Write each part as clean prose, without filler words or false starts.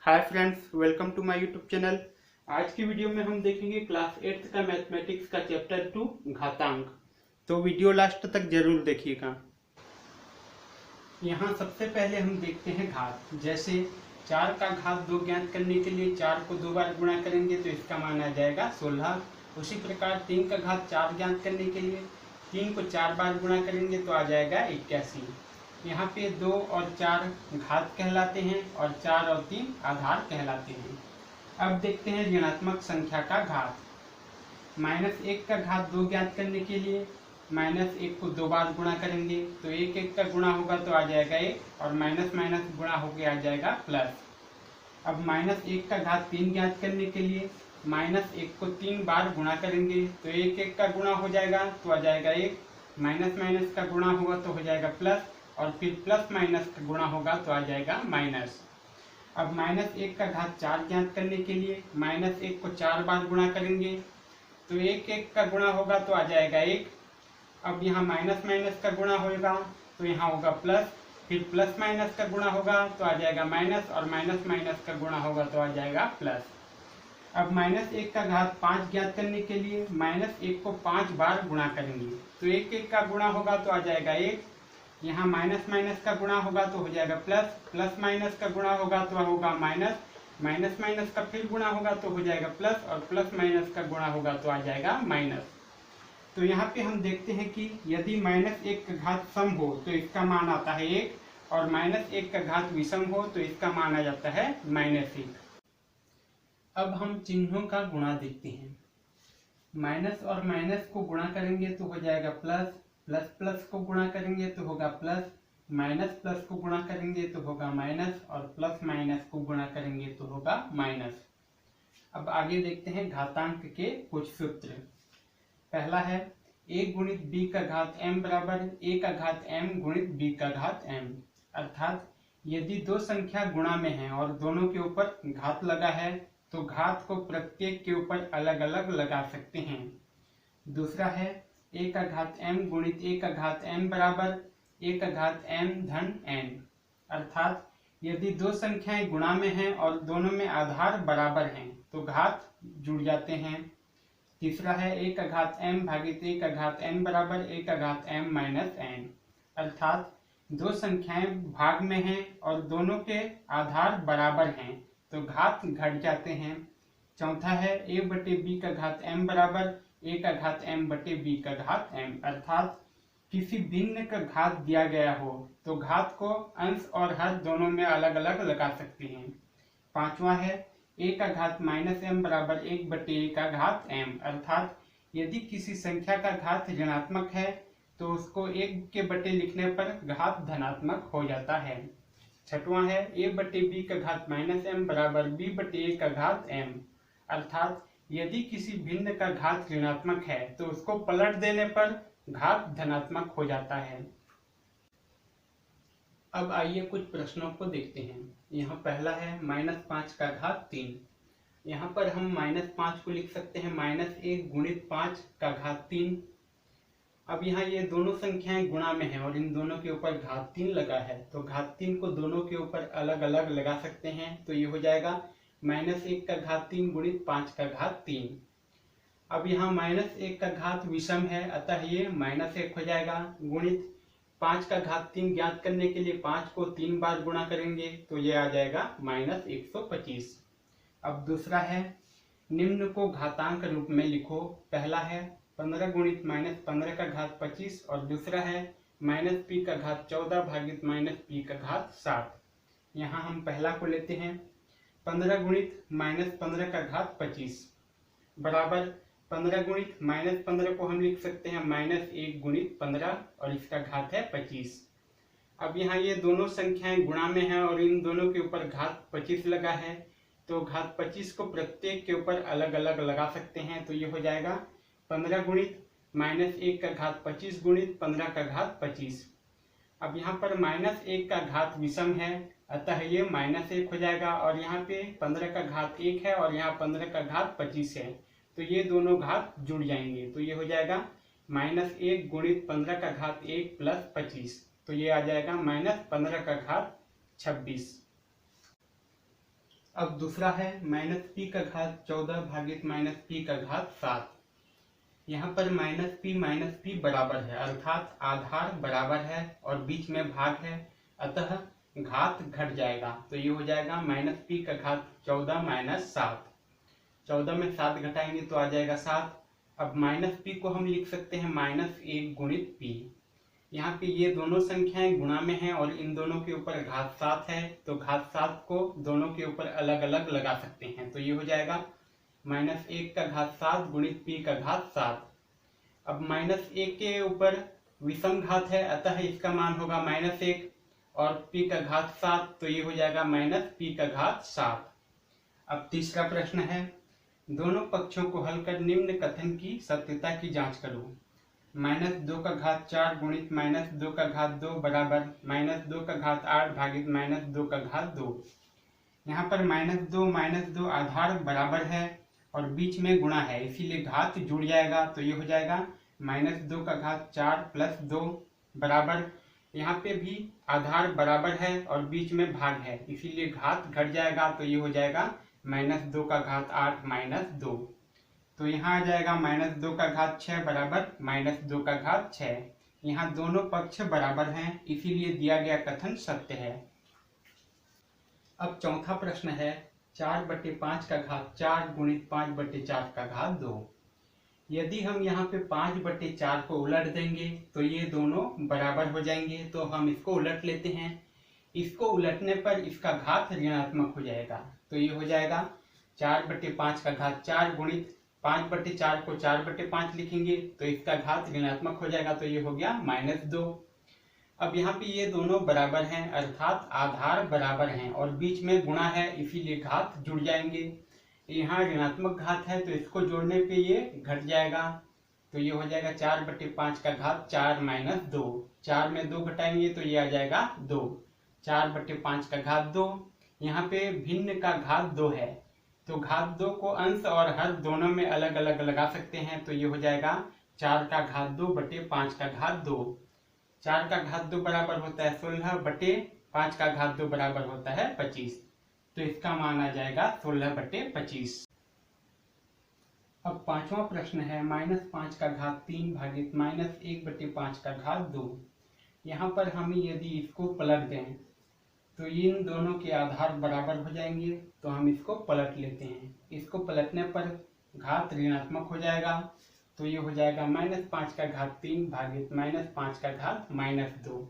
Hi friends, welcome to my YouTube channel. आज की video में हम देखेंगे क्लास 8 का मैथमेटिक्स का चैप्टर 2 घातांक। तो वीडियो लास्ट तक जरूर देखिएगा। यहाँ सबसे पहले हम देखते हैं घात। जैसे 4 का घात 2 ज्ञात करने के लिए 4 को 2 बार गुणा करेंगे तो इसका मान आ जाएगा 16। उसी प्रकार 3 का घात 4 ज्ञात करने के लिए 3 को 4 बार गुणा करेंगे तो आ जाएगा 81। यहाँ पे 2 और 4 घात कहलाते हैं और 4 और 3 आधार कहलाते हैं। अब देखते हैं ऋणात्मक संख्या का घात। -1 का घात 2 ज्ञात करने के लिए -1 को 2 बार गुणा करेंगे तो 1 का गुणा होगा तो आ जाएगा 1 और माइनस माइनस गुणा होकर आ जाएगा प्लस। अब -1 का घात 3 ज्ञात करने के लिए -1 को 3 बार गुणा करेंगे तो 1 का गुणा हो जाएगा तो आ जाएगा 1, माइनस माइनस का गुणा होगा तो हो जाएगा प्लस और फिर प्लस माइनस का गुणा होगा तो आ जाएगा माइनस। अब -1 का घात 4 ज्ञात करने के लिए -1 को 4 बार गुणा करेंगे तो 1 का गुणा होगा तो आ जाएगा 1। अब यहाँ माइनस माइनस का गुणा होगा तो यहाँ होगा प्लस, फिर प्लस माइनस का गुणा होगा तो आ जाएगा माइनस और माइनस माइनस का गुणा होगा तो आ जाएगा प्लस। अब -1 का घात 5 ज्ञात करने के लिए -1 को 5 बार गुणा करेंगे तो 1 का गुणा होगा तो आ जाएगा 1। यहाँ माइनस माइनस का गुणा होगा तो हो जाएगा प्लस, प्लस माइनस का गुणा होगा तो होगा माइनस, माइनस माइनस का फिर गुणा होगा तो हो जाएगा प्लस और प्लस माइनस का गुणा होगा तो आ जाएगा माइनस। तो यहाँ पे हम देखते हैं कि यदि -1 का घात सम हो तो इसका मान आता है 1 और -1 का घात विषम हो तो इसका मान आ जाता है -1। अब हम चिन्हों का गुणा देखते हैं। माइनस और माइनस को गुणा करेंगे तो हो जाएगा प्लस, प्लस प्लस को गुणा करेंगे तो होगा प्लस, माइनस प्लस को गुणा करेंगे तो होगा माइनस और प्लस माइनस को गुणा करेंगे तो होगा माइनस। अब आगे देखते हैं घातांक के कुछ सूत्र। पहला है a गुणित b का घात m बराबर a का घात m गुणित b का घात m। अर्थात यदि दो संख्या गुणा में है और दोनों के ऊपर घात लगा है तो घात को प्रत्येक के ऊपर अलग अलग लगा सकते हैं। दूसरा है a का घात m गुणित a का घात m बराबर a का घात m धन n। अर्थात यदि दो संख्याएं गुणा में हैं और दोनों में आधार बराबर हैं तो घात जुड़ जाते हैं। तीसरा है a का घात m भागित a का घात n बराबर a का घात m माइनस n। अर्थात दो संख्याएं भाग में हैं और दोनों के आधार बराबर हैं तो घात घट जाते हैं। चौथा है a बटे b का घात m बराबर a का घात m बटे b का घात m। अर्थात किसी भिन्न का घात दिया गया हो तो घात को अंश और हर दोनों में अलग अलग लगा सकते हैं। पांचवा है a का घात -m बराबर 1 बटे a का घात m। अर्थात यदि किसी संख्या का घात ऋणात्मक है तो उसको 1 के बटे लिखने पर घात धनात्मक हो जाता है। छठवां है a बटे b का घात -m बराबर b बटे a का घात m। अर्थात यदि किसी भिन्न का घात ऋणात्मक है तो उसको पलट देने पर घात धनात्मक हो जाता है। अब आइए कुछ प्रश्नों को देखते हैं। यहाँ पहला है -5 का घात 3। यहाँ पर हम -5 को लिख सकते हैं -1 गुणित 5 का घात 3। अब यहाँ ये दोनों संख्याएं गुणा में हैं और इन दोनों के ऊपर घात 3 लगा है तो घात 3 को दोनों के ऊपर अलग अलग लगा सकते हैं तो ये हो जाएगा -1 का घात 3 गुणित 5 का घात 3। अब यहाँ -1 का घात विषम है अतः ये -1 हो जाएगा गुणित 5 का घात 3 ज्ञात करने के लिए 5 को 3 बार गुणा करेंगे तो ये आ जाएगा -125। अब दूसरा है निम्न को घातांक रूप में लिखो। पहला है 15 गुणित -15 का घात 25 और दूसरा है -p का घात 14 भागित -p का घात 7। यहाँ हम पहला को लेते हैं 15 गुणित -15 का घात 25 बराबर 15 गुणित -15 को हम लिख सकते हैं -1 गुणित 15 और इसका घात है 25। अब यहाँ ये दोनों संख्याएं गुणा में हैं और इन दोनों के ऊपर घात 25 लगा है तो घात 25 को प्रत्येक के ऊपर अलग अलग लगा सकते हैं तो ये हो जाएगा 15 गुणित -1 का घात 25 गुणित 15 का घात 25। अब यहाँ पर -1 का घात विषम है अतः ये -1 हो जाएगा और यहाँ पे 15 का घात 1 है और यहाँ 15 का घात 25 है तो ये दोनों घात जुड़ जाएंगे तो ये हो जाएगा -1 गुणित 15 का घात 1 प्लस 25 तो ये आ जाएगा -15 का घात 26। अब दूसरा है माइनस पी का घात 14 भागित माइनस पी का घात 7। यहाँ पर माइनस पी बराबर है, अर्थात आधार बराबर है और बीच में भाग है, अतः घात घट जाएगा। तो ये हो जाएगा माइनस पी का घात 14 माइनस 7। 14 में 7 घटाएंगे तो आ जाएगा 7। अब माइनस पी को हम लिख सकते हैं -1 गुणित पी। यहाँ पे ये दोनों संख्याएं गुणा में हैं और इन दोनों के ऊपर घात 7 है, तो घात 7 को दोनों के ऊपर अलग अलग लगा सकते हैं। तो ये हो जाएगा -1 का घात 7 गुणित पी का घात 7। अब -1 के ऊपर विषम घात है, अतः इसका मान होगा -1 और पी का घात 7, तो ये हो जाएगा -पी का घात 7। अब तीसरा प्रश्न है, दोनों पक्षों को हल कर निम्न कथन की सत्यता की जांच करो। -2 का घात 4 गुणित -2 का घात 2 बराबर -2 का घात 8 भागित -2 का घात 2। यहाँ पर -2 आधार बराबर है और बीच में गुणा है, इसीलिए घात जुड़ जाएगा। तो ये हो जाएगा -2 का घात 4 प्लस 2 बराबर, यहाँ पे भी आधार बराबर है और बीच में भाग है, इसीलिए घात घट जाएगा। तो ये हो जाएगा -2 का घात 8 माइनस 2। तो यहाँ आ जाएगा -2 का घात 6 बराबर -2 का घात 6। यहाँ दोनों पक्ष बराबर हैं, इसीलिए दिया गया कथन सत्य है। अब चौथा प्रश्न है, 4/5 का घात 4 गुणित 5/4 का घात 2। यदि हम यहाँ पे 5/4 को उलट देंगे तो ये दोनों बराबर हो जाएंगे, तो हम इसको उलट लेते हैं। इसको उलटने पर इसका घात ऋणात्मक हो जाएगा, तो ये हो जाएगा 4/5 का घात 4 गुणित 5/4 को 4/5 लिखेंगे तो इसका घात ऋणात्मक हो जाएगा, तो ये हो गया -2। अब यहाँ पे ये दोनों बराबर हैं, अर्थात आधार बराबर हैं और बीच में गुणा है, इसीलिए घात जुड़ जाएंगे। यहाँ ऋणात्मक घात है तो इसको जोड़ने पे ये घट जाएगा, तो ये हो जाएगा 4/5 का घात 4 माइनस 2। 4 में 2 घटाएंगे तो ये आ जाएगा 2। 4/5 का घात 2, यहाँ पे भिन्न का घात 2 है, तो घात 2 को अंश और हर दोनों में अलग अलग लगा सकते हैं। तो ये हो जाएगा 4 का घात 2/5 का घात 2। 4 का घात 2 बराबर होता है 16/5 का घात 2 बराबर होता है 25, तो इसका मान आ जाएगा 16/25। अब पांचवा प्रश्न है, -5 का घात 3 भागित -1/5 का घात 2। यहाँ पर हम यदि इसको पलट दें तो इन दोनों के आधार बराबर हो जाएंगे, तो हम इसको पलट लेते हैं। इसको पलटने पर घात ऋणात्मक हो जाएगा, तो ये हो जाएगा -5 का घात 3 भागित -5 का घात -2।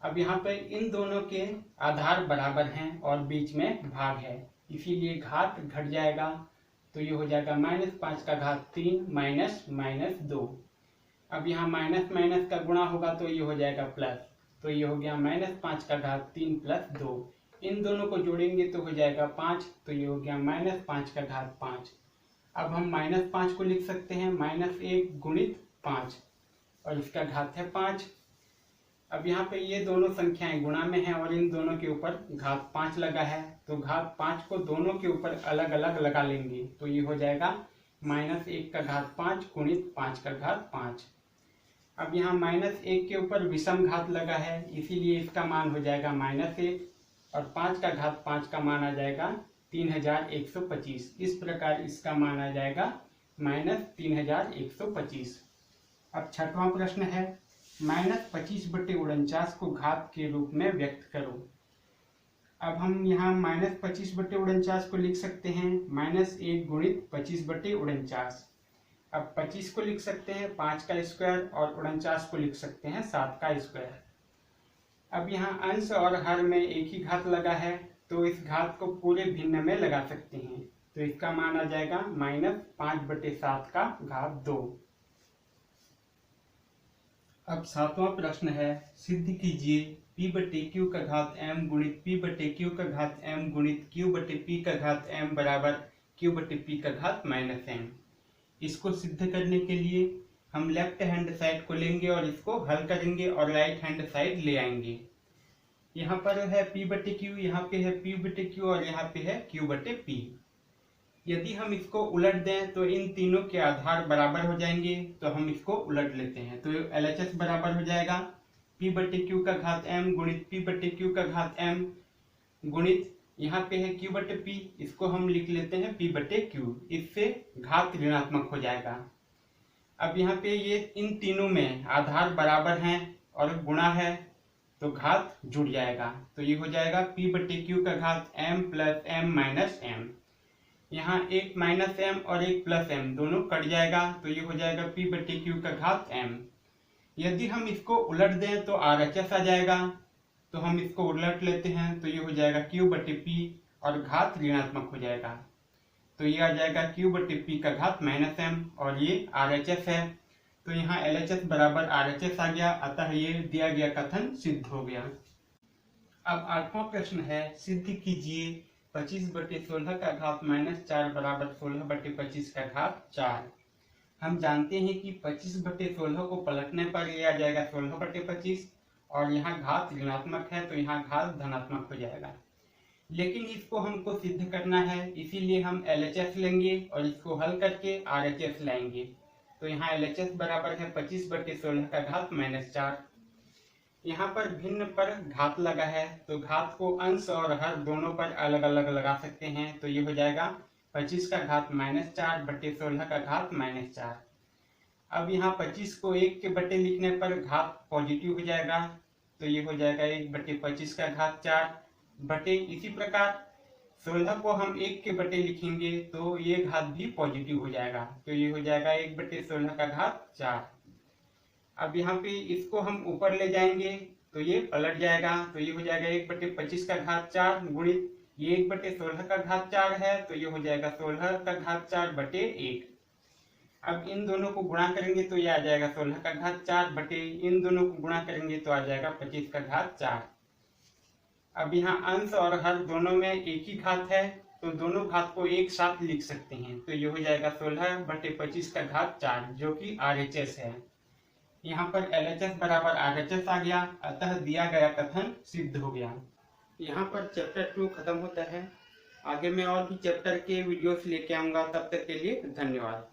अब यहाँ पर इन दोनों के आधार बराबर हैं और बीच में भाग है, इसीलिए घात घट जाएगा, तो ये हो जाएगा -5 का घात 3 -2। अब यहाँ माइनस माइनस का गुणा होगा तो ये हो जाएगा प्लस, तो ये हो गया -5 का घात 3 + 2। इन दोनों को जोड़ेंगे तो हो जाएगा 5, तो ये हो गया -5 का घात 5। अब हम -5 को लिख सकते हैं -1 गुणित 5 और इसका घात है 5। अब यहाँ पे ये दोनों संख्याएं गुणा में हैं और इन दोनों के ऊपर घात 5 लगा है, तो घात 5 को दोनों के ऊपर अलग अलग लगा लेंगे, तो ये हो जाएगा -1 का घात 5 गुणित 5 का घात 5। अब यहाँ -1 के ऊपर विषम घात लगा है, इसीलिए इसका मान हो जाएगा -1 और 5 का घात 5 का मान आ जाएगा 3125। इस प्रकार इसका मान आ जाएगा -3125। अब छठवां प्रश्न है, -25/49 को घात के रूप में व्यक्त करो। अब हम यहाँ -25/49 को लिख सकते हैं -1 गुणित 25/49। अब 25 को लिख सकते हैं 5 का स्क्वायर और 49 को लिख सकते हैं 7 का स्क्वायर। अब यहाँ अंश और हर में एक ही घात लगा है, तो इस घात को पूरे भिन्न में लगा सकते हैं, तो इसका मान आ जाएगा -5/7 का घात 2। अब सातवां प्रश्न है, सिद्ध कीजिए p/q का घात m गुणित p/q का घात m गुणित q/p का घात m बराबर q/p का घात -m। इसको सिद्ध करने के लिए हम लेफ्ट हैंड साइड को लेंगे और इसको हल करेंगे और राइट हैंड साइड ले आएंगे। यहाँ पर है p/q, यहाँ पे है p/q और यहाँ पे है q/p। यदि हम इसको उलट दें तो इन तीनों के आधार बराबर हो जाएंगे, तो हम इसको उलट लेते हैं, तो LHS बराबर हो जाएगा p/q का घात m गुणित p/q का घात m गुणित यहाँ पे है q बटे p, इसको हम लिख लेते हैं p बटे q, इससे घात ऋणात्मक हो जाएगा। अब यहाँ पे ये इन तीनों में आधार बराबर हैं और गुणा है तो घात जुड़ जाएगा, तो ये हो जाएगा p बटे q का घात m plus m minus m। यहाँ एक माइनस m और एक प्लस m दोनों कट जाएगा, तो ये हो जाएगा p बटे q का घात m। यदि हम इसको उलट दें तो RHS आ जाएगा, तो हम इसको उलट लेते हैं, तो ये हो जाएगा q बटे p और घात ऋणात्मक हो जाएगा, तो ये आ जाएगा q बटे p का घात माइनस m और ये RHS है, तो यहाँ LHS बराबर RHS आ गया, अतः ये दिया गया कथन सिद्ध हो गया। अब 8वां प्रश्न है, सिद्ध कीजिए 25 बटे 16 का घात माइनस 4 बराबर 16 बटे 25 का घात 4। हम जानते हैं कि 25 बटे 16 को पलटने पर यह आ जाएगा 16 बटे 25 और यहाँ घात ऋणात्मक है तो यहाँ घात धनात्मक हो जाएगा। लेकिन इसको हमको सिद्ध करना है, इसीलिए हम LHS लेंगे और इसको हल करके RHS लाएंगे। तो यहाँ LHS बराबर है 25 बटे 16 का घात माइनस 4। यहाँ पर भिन्न पर घात लगा है तो घात को अंश और हर दोनों पर अलग अलग लगा सकते हैं, तो ये हो जाएगा 25 का घात माइनस 4 बटे 16 का घात माइनस 4। अब यहाँ 25 को 1 के बटे लिखने पर घात पॉजिटिव हो जाएगा, तो ये हो जाएगा 1 बटे 25 का घात 4 बटे, इसी प्रकार 16 को हम 1 के बटे लिखेंगे तो ये घात भी पॉजिटिव हो जाएगा, तो ये हो जाएगा 1 बटे 16 का घात 4। अब यहाँ पे इसको हम ऊपर ले जाएंगे तो ये पलट जाएगा, तो ये हो जाएगा 1 बटे 25 का घात 4 गुणित ये 1 बटे 16 का घात 4 है, तो ये हो जाएगा 16 का घात 4 बटे 1। अब इन दोनों को गुणा करेंगे तो ये आ जाएगा 16 का घात 4 बटे इन दोनों को गुणा करेंगे तो आ जाएगा 25 का घात 4। अब यहाँ अंश और हर दोनों में एक ही घात है तो दोनों घात को एक साथ लिख सकते हैं, तो ये हो जाएगा 16 बटे 25 का घात 4 जो कि RHS है। यहाँ पर LHS बराबर RHS आ गया, अतः दिया गया कथन सिद्ध हो गया। यहाँ पर चैप्टर 2 खत्म होता है। आगे मैं और भी चैप्टर के वीडियोस लेके आऊंगा, तब तक के लिए धन्यवाद।